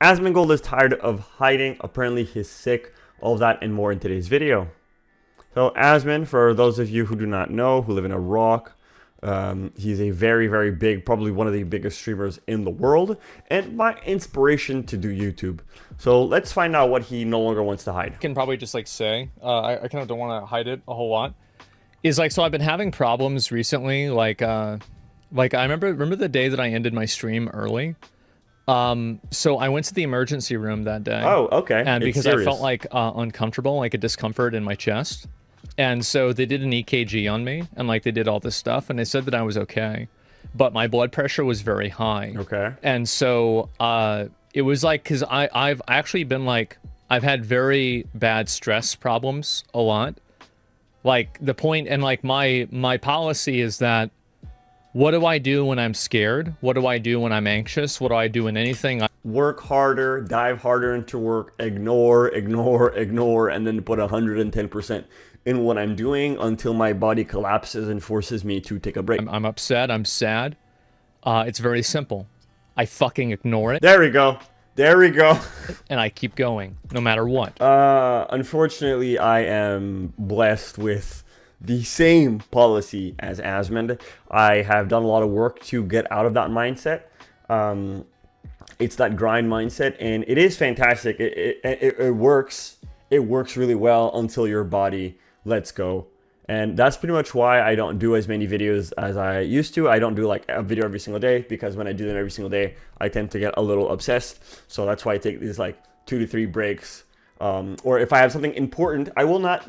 Asmongold is tired of hiding. Apparently he's sick. All of that and more in today's video. So Asmon, for those of you who do not know, who live in Iraq, he's a very, very big, probably one of the biggest streamers in the world, and my inspiration to do YouTube. So let's find out what he no longer wants to hide. I can probably just like say, I kind of don't want to hide it a whole lot. Is like, so I've been having problems recently, like I remember the day that I ended my stream early. So I went to the emergency room that day. Oh, okay. And because I felt like uncomfortable, like a discomfort in my chest. And so they did an EKG on me, and like they did all this stuff, and they said that I was okay, but my blood pressure was very high. Okay. And so it was like, because I've actually been like, I've had very bad stress problems a lot. Like the point, and like my policy is that, what do I do when I'm scared? What do I do when I'm anxious? What do I do in anything? Work harder, dive harder into work, ignore, and then put 110% in what I'm doing until my body collapses and forces me to take a break. I'm upset, I'm sad. It's very simple. I fucking ignore it. There we go. There we go. And I keep going, no matter what. Unfortunately, I am blessed with the same policy as Asmond. I have done a lot of work to get out of that mindset. It's that grind mindset, and it is fantastic. It works. It works really well until your body lets go. And that's pretty much why I don't do as many videos as I used to. I don't do like a video every single day, because when I do them every single day, I tend to get a little obsessed. So that's why I take these like 2 to 3 breaks. Or if I have something important, I will not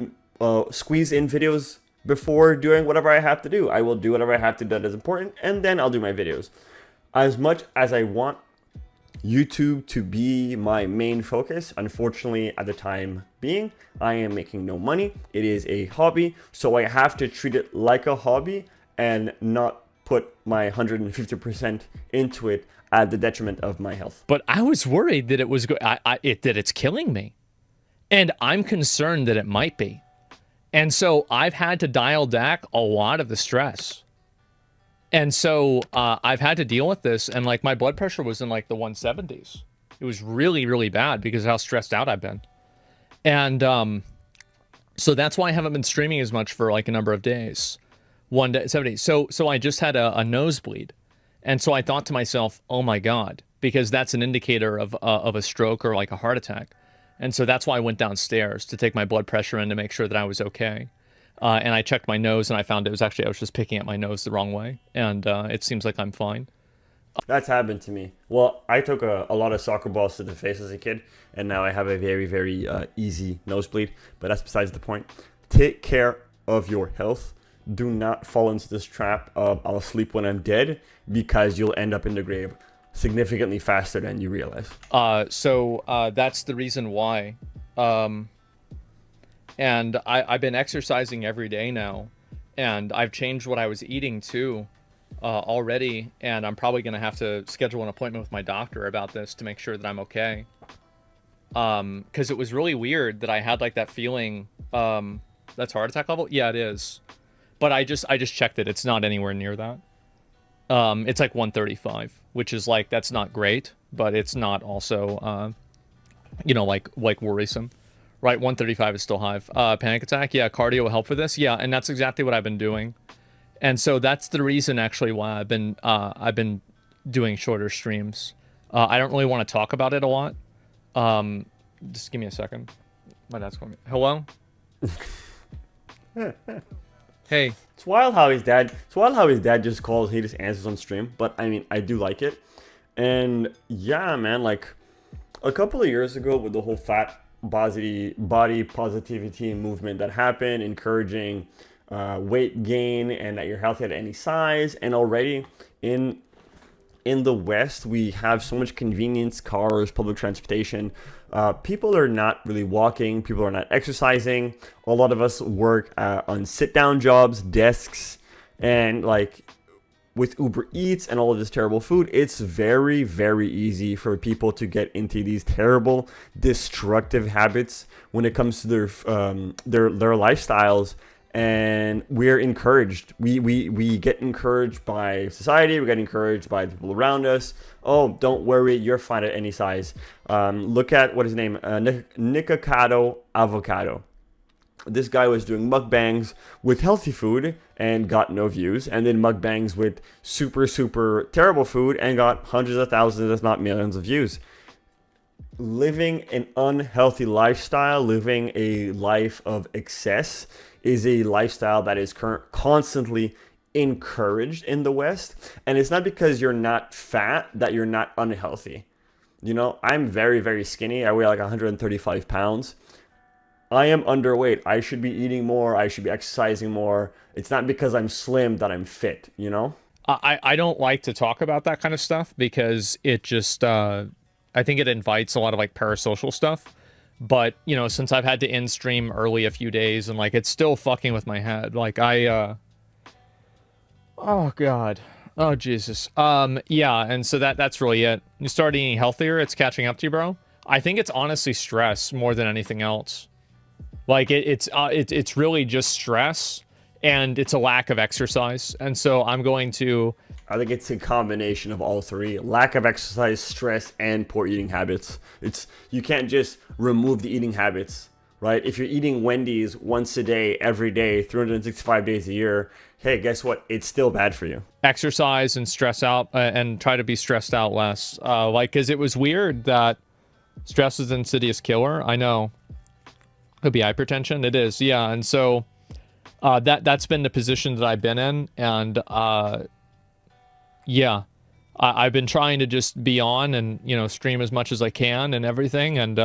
squeeze in videos before doing whatever I have to do. I will do whatever I have to do that is important, and then I'll do my videos. As much as I want YouTube to be my main focus, unfortunately, at the time being, I am making no money. It is a hobby, so I have to treat it like a hobby and not put my 150% into it at the detriment of my health. But I was worried that it was that it's killing me, and I'm concerned that it might be. And so I've had to dial back a lot of the stress. And so I've had to deal with this, and like my blood pressure was in like the 170s. It was really, really bad because of how stressed out I've been. And so that's why I haven't been streaming as much for like a number of days. 170. So I just had a nosebleed. And so I thought to myself, oh my God, because that's an indicator of a stroke or like a heart attack. And so that's why I went downstairs to take my blood pressure in to make sure that I was okay. And I checked my nose, and I found it was actually, I was just picking at my nose the wrong way. And it seems like I'm fine. That's happened to me. Well, I took a lot of soccer balls to the face as a kid, and now I have a very, very easy nosebleed. But that's besides the point. Take care of your health. Do not fall into this trap of I'll sleep when I'm dead, because you'll end up in the grave significantly faster than you realize. So that's the reason why. And I've been exercising every day now, and I've changed what I was eating too already, and I'm probably going to have to schedule an appointment with my doctor about this to make sure that I'm okay. Because it was really weird that I had like that feeling. That's heart attack level? Yeah, it is. But I just checked it. It's not anywhere near that. It's like 135, which is like, that's not great, but it's not also, you know, like worrisome. Right, 135 is still high. Panic attack, yeah, cardio will help for this. Yeah, and that's exactly what I've been doing. And so that's the reason actually why I've been doing shorter streams. I don't really want to talk about it a lot. Just give me a second. My dad's calling me. Hello? Hey. It's wild how his dad just calls, he just answers on stream. But I mean, I do like it. And yeah, man, like a couple of years ago with the whole body positivity movement that happened, encouraging weight gain and that you're healthy at any size. And already in the West, we have so much convenience, cars, public transportation. People are not really walking. People are not exercising. A lot of us work on sit-down jobs, desks, and like with Uber Eats and all of this terrible food, it's very, very easy for people to get into these terrible, destructive habits when it comes to their lifestyles and we're encouraged. We get encouraged by society. We get encouraged by the people around us. Oh, don't worry, you're fine at any size. Look at what his name, Nikocado Avocado. This guy was doing mukbangs with healthy food and got no views, and then mukbangs with super terrible food and got hundreds of thousands, if not millions, of views. Living an unhealthy lifestyle, living a life of excess, is a lifestyle that is constantly encouraged in the West. And it's not because you're not fat that you're not unhealthy. You know, I'm very skinny. I weigh like 135 pounds. I am underweight. I should be eating more. I should be exercising more. It's not because I'm slim that I'm fit, you know? I don't like to talk about that kind of stuff because it just, I think it invites a lot of like parasocial stuff. But, you know, since I've had to end stream early a few days and like it's still fucking with my head. Like oh God. Oh Jesus. Yeah, and so that's really it. You start eating healthier, it's catching up to you, bro. I think it's honestly stress more than anything else. Like it's really just stress and it's a lack of exercise. And so I'm going to... I think it's a combination of all three. Lack of exercise, stress, and poor eating habits. You can't just remove the eating habits, right? If you're eating Wendy's once a day, every day, 365 days a year, hey, guess what? It's still bad for you. Exercise and stress out and try to be stressed out less. Like, because it was weird that stress is an insidious killer. I know. Could be hypertension. It is, yeah. And so that's been the position that I've been in. And yeah, I've been trying to just be on and, you know, stream as much as I can and everything. And,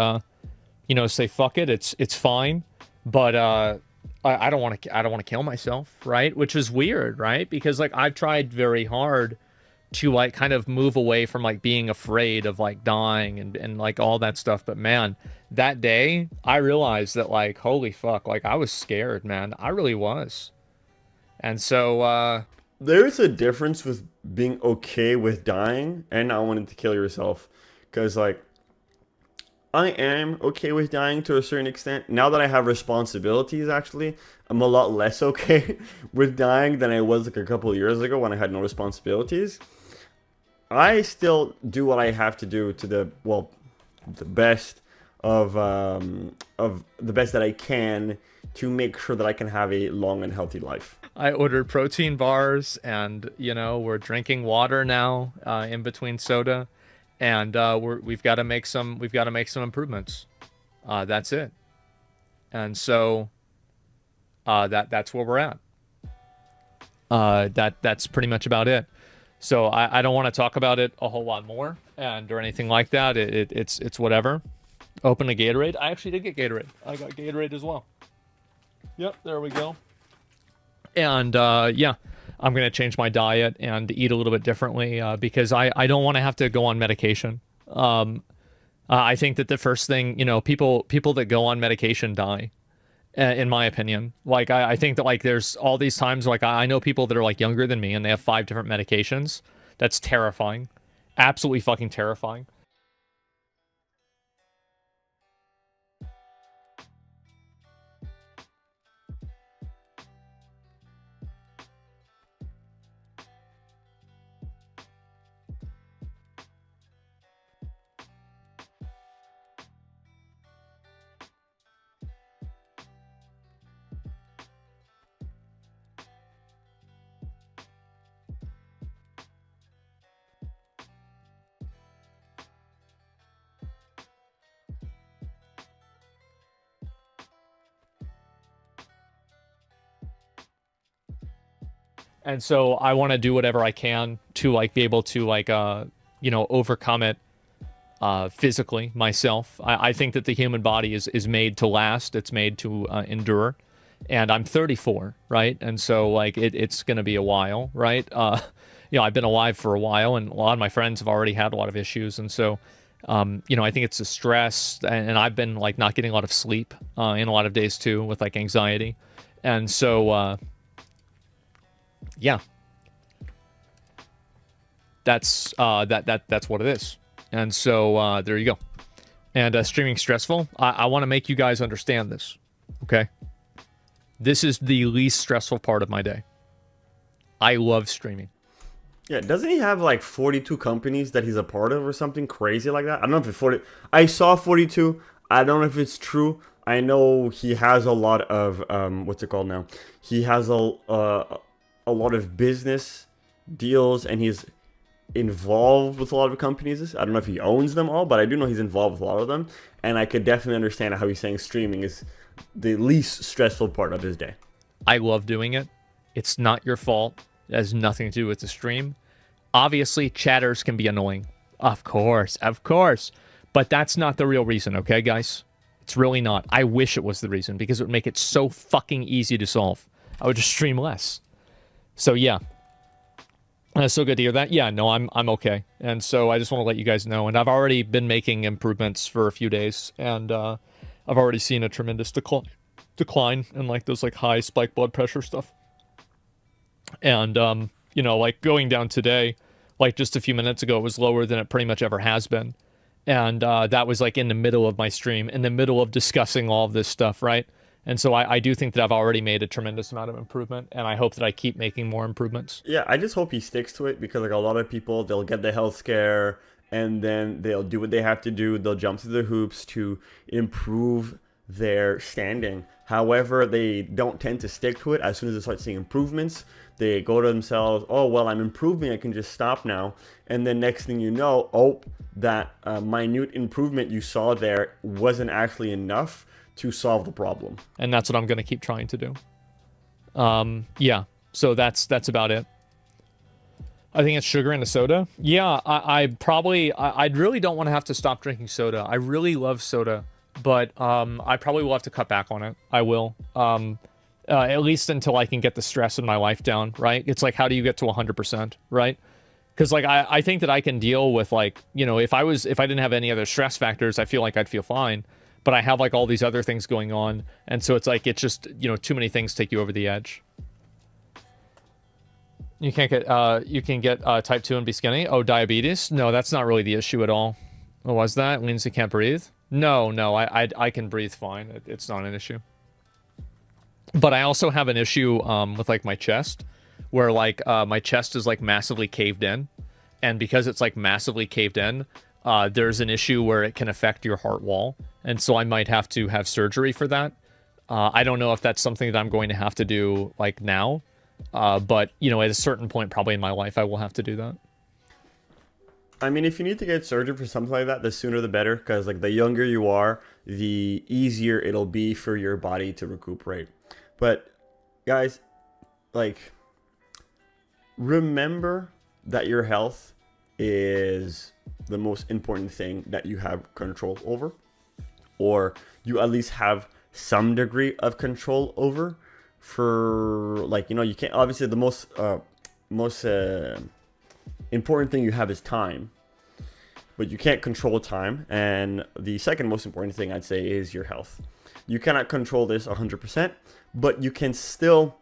you know, say, fuck it. It's fine. But I don't want to kill myself. Right. Which is weird. Right. Because like I've tried very hard to like kind of move away from like being afraid of like dying and like all that stuff. But man, that day I realized that like, holy fuck, like I was scared, man. I really was. And so there's a difference with being okay with dying and not wanting to kill yourself. Because like I am okay with dying to a certain extent. Now that I have responsibilities, actually, I'm a lot less okay with dying than I was like a couple of years ago when I had no responsibilities. I still do what I have to do to the best of the best that I can to make sure that I can have a long and healthy life. I ordered protein bars, and you know we're drinking water now in between soda, and we've got to make some improvements. That's it, and so that's where we're at. That's pretty much about it. So I don't want to talk about it a whole lot more or anything like that. It's whatever. Open a Gatorade. I actually did get Gatorade. I got Gatorade as well. Yep, there we go. And yeah, I'm going to change my diet and eat a little bit differently because I don't want to have to go on medication. I think that the first thing, you know, people that go on medication die. In my opinion, like I think that like there's all these times like I know people that are like younger than me and they have 5 different medications. That's terrifying, absolutely fucking terrifying. And so I want to do whatever I can to like be able to like you know, overcome it physically myself. I think that the human body is made to last. It's made to endure. And I'm 34, right? And so like it's going to be a while, right? You know, I've been alive for a while and a lot of my friends have already had a lot of issues. And so, you know, I think it's the stress and I've been like not getting a lot of sleep in a lot of days too with like anxiety. And so, yeah, that's what it is. And so there you go. And streaming stressful. I want to make you guys understand this, okay? This is the least stressful part of my day. I love streaming. Yeah, doesn't he have like 42 companies that he's a part of or something crazy like that? I don't know if it's 40. I saw 42. I don't know if it's true. I know he has a lot of what's it called now? He has a lot of business deals, and he's involved with a lot of companies. I don't know if he owns them all, but I do know he's involved with a lot of them. And I could definitely understand how he's saying streaming is the least stressful part of his day. I love doing it. It's not your fault. It has nothing to do with the stream. Obviously, chatters can be annoying. Of course. But that's not the real reason, okay, guys? It's really not. I wish it was the reason, because it would make it so fucking easy to solve. I would just stream less. So, yeah. That's so good to hear that. Yeah, no, I'm okay. And so I just want to let you guys know. And I've already been making improvements for a few days. And I've already seen a tremendous decline in, like, those, like, high spike blood pressure stuff. And, you know, like, going down today, like, just a few minutes ago, it was lower than it pretty much ever has been. And that was, like, in the middle of my stream, in the middle of discussing all of this stuff, right? And so I do think that I've already made a tremendous amount of improvement, and I hope that I keep making more improvements. Yeah, I just hope he sticks to it, because like a lot of people, they'll get the health scare and then they'll do what they have to do. They'll jump through the hoops to improve their standing. However, they don't tend to stick to it. As soon as they start seeing improvements, they go to themselves, oh, well, I'm improving, I can just stop now. And then next thing you know, oh, that minute improvement you saw there wasn't actually enough to solve the problem. And that's what I'm going to keep trying to do. Yeah, so that's about it. I think it's sugar in a soda. Yeah, I really don't want to have to stop drinking soda. I really love soda, but I probably will have to cut back on it. I will. At least until I can get the stress in my life down, right? It's like, how do you get to 100%, right? Because like I think that I can deal with, like, you know, if I didn't have any other stress factors, I feel like I'd feel fine. But I have like all these other things going on, and so it's like, it's just, you know, too many things take you over the edge. You can get type 2 and be skinny. Oh, diabetes? No, that's not really the issue at all. What was that? Lindsay can't breathe? No, I can breathe fine. It's not an issue. But I also have an issue with like my chest, where like my chest is like massively caved in, and because it's like massively caved in, there's an issue where it can affect your heart wall, and so I might have to have surgery for that. I don't know if that's something that I'm going to have to do like now, but you know, at a certain point probably in my life I will have to do that. I mean, if you need to get surgery for something like that, the sooner the better, because like the younger you are, the easier it'll be for your body to recuperate. But guys, like, remember that your health is the most important thing that you have control over, or you at least have some degree of control over. For like, you know, you can't, obviously the most important thing you have is time, but you can't control time. And the second most important thing I'd say is your health. You cannot control this 100%, but you can still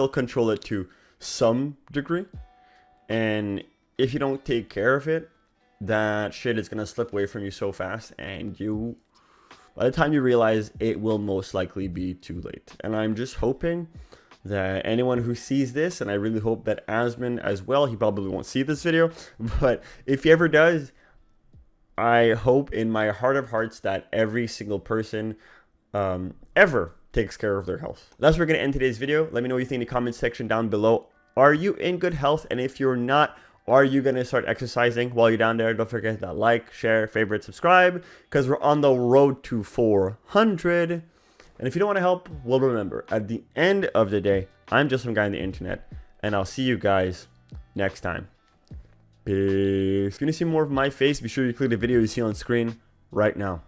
control it to some degree. And if you don't take care of it, that shit is gonna slip away from you so fast, and you, by the time you realize, it will most likely be too late. And I'm just hoping that anyone who sees this, and I really hope that Asmon as well, he probably won't see this video, but if he ever does, I hope in my heart of hearts that every single person ever takes care of their health. That's where we're going to end today's video. Let me know what you think in the comment section down below. Are you in good health? And if you're not, are you going to start exercising while you're down there? Don't forget to like, share, favorite, subscribe, because we're on the road to 400. And if you don't want to help, well, remember, at the end of the day, I'm just some guy on the internet, and I'll see you guys next time. Peace. If you want to see more of my face, be sure you click the video you see on screen right now.